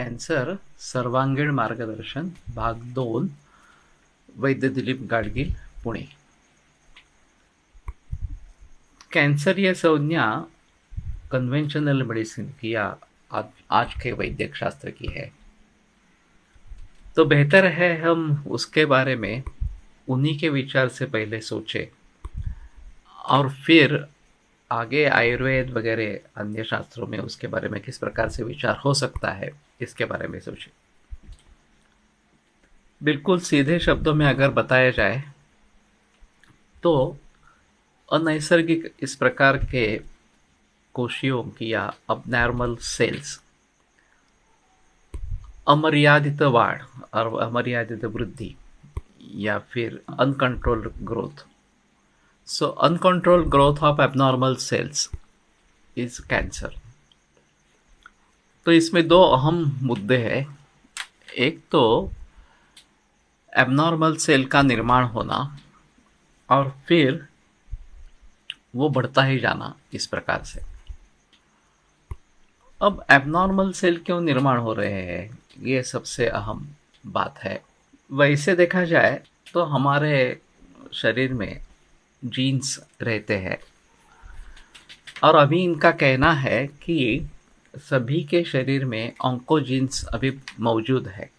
Cancer सर्वांगीण मार्गदर्शन भाग 2 वैद्य दिलीप गाडगीळ पुणे। कैंसर यह संज्ञा कन्वेंशनल मेडिसिन की या आज के वैद्यक शास्त्र की है, तो बेहतर है हम उसके बारे में उन्हीं के विचार से पहले सोचें और फिर आगे आयुर्वेद वगैरह अन्य शास्त्रों में उसके बारे में किस प्रकार से विचार हो सकता है इसके बारे में सोचें। बिल्कुल सीधे शब्दों में अगर बताया जाए तो अनैसर्गिक इस प्रकार के कोशियों की या अबनॉर्मल सेल्स अमर्यादित वाढ़ और अमर्यादित वृद्धि या फिर uncontrolled growth, so uncontrolled growth of abnormal cells is cancer. तो इसमें दो अहम मुद्दे हैं। एक तो एबनॉर्मल सेल का निर्माण होना और फिर वो बढ़ता ही जाना इस प्रकार से। अब एबनॉर्मल सेल क्यों निर्माण हो रहे हैं, ये सबसे अहम बात है। वैसे देखा जाए तो हमारे शरीर में जीन्स रहते हैं और अभी इनका कहना है कि सभी के शरीर में ऑन्कोजीन्स अभी मौजूद है।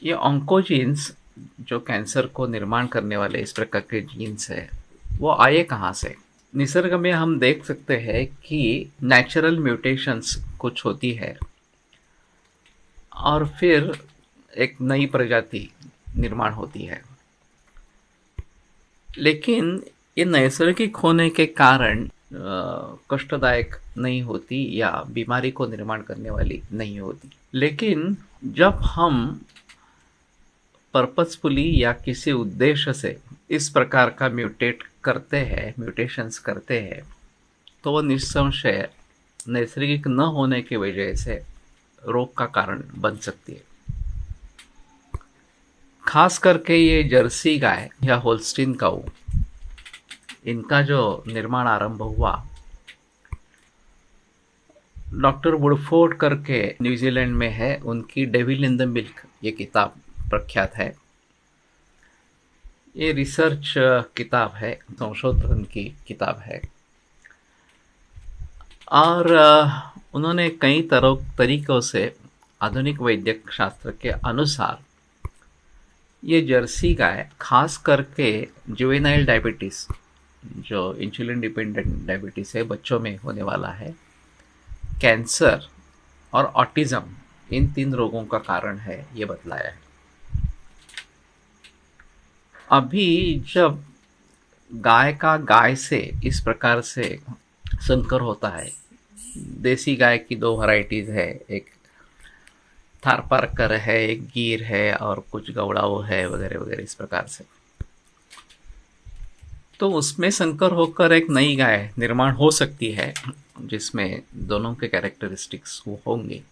ये ऑन्कोजीन्स जो कैंसर को निर्माण करने वाले इस प्रकार के जीन्स है, वो आए कहाँ से? निसर्ग में हम देख सकते हैं कि नेचुरल म्यूटेशंस कुछ होती है और फिर एक नई प्रजाति निर्माण होती है, लेकिन ये नैसर्गिक होने के कारण कष्टदायक नहीं होती या बीमारी को निर्माण करने वाली नहीं होती। लेकिन जब हम पर्पसफुली या किसी उद्देश्य से इस प्रकार का म्यूटेशंस करते हैं, तो वो निस्संशय नैसर्गिक न होने की वजह से रोग का कारण बन सकती है। खास करके ये जर्सी गाय या होल्स्टीन काऊ, इनका जो निर्माण आरंभ हुआ, डॉक्टर वुडफोर्ड करके न्यूजीलैंड में है, उनकी डेविल इन द मिल्क ये किताब प्रख्यात है। ये रिसर्च किताब है, संशोधन की किताब है और उन्होंने कई तरीकों से आधुनिक वैद्यक शास्त्र के अनुसार ये जर्सी गाय खास करके जुवेनाइल डायबिटीज़, जो इंसुलिन डिपेंडेंट डायबिटीज़ है, बच्चों में होने वाला है, कैंसर और ऑटिज़म, इन 3 रोगों का कारण है, ये बतलाया है। अभी जब गाय से इस प्रकार से संकर होता है, देसी गाय की 2 वैरायटीज़ है, एक थारपारकर है, एक गिर है और कुछ गौड़ाओ है वगैरह वगैरह इस प्रकार से, तो उसमें संकर होकर एक नई गाय निर्माण हो सकती है जिसमें दोनों के कैरेक्टरिस्टिक्स होंगे।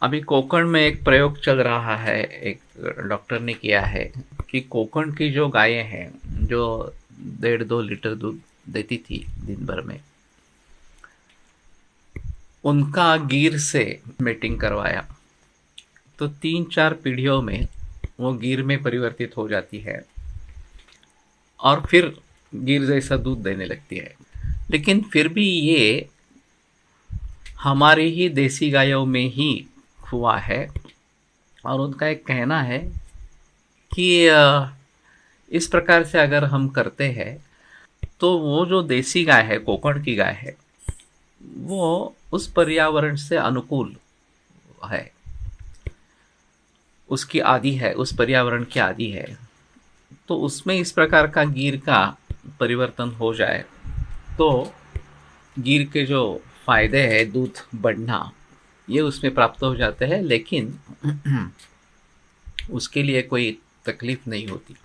अभी कोकण में एक प्रयोग चल रहा है, एक डॉक्टर ने किया है कि कोकण की जो गायें हैं जो 1.5-2 लीटर दूध देती थी दिन भर में, उनका गिर से मेटिंग करवाया तो 3-4 पीढ़ियों में वो गिर में परिवर्तित हो जाती है और फिर गिर जैसा दूध देने लगती है। लेकिन फिर भी ये हमारी ही देसी गायों में ही हुआ है और उनका एक कहना है कि इस प्रकार से अगर हम करते हैं तो वो जो देसी गाय है, कोकण की गाय है, वो उस पर्यावरण से अनुकूल है, उसकी आदि है, उस पर्यावरण की आदि है, तो उसमें इस प्रकार का गिर का परिवर्तन हो जाए तो गिर के जो फायदे हैं, दूध बढ़ना, ये उसमें प्राप्त हो जाते हैं, लेकिन उसके लिए कोई तकलीफ नहीं होती।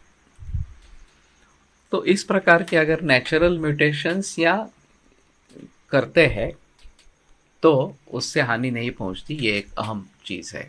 तो इस प्रकार के अगर नेचुरल म्यूटेशंस या करते हैं तो उससे हानि नहीं पहुंचती, ये एक अहम चीज़ है।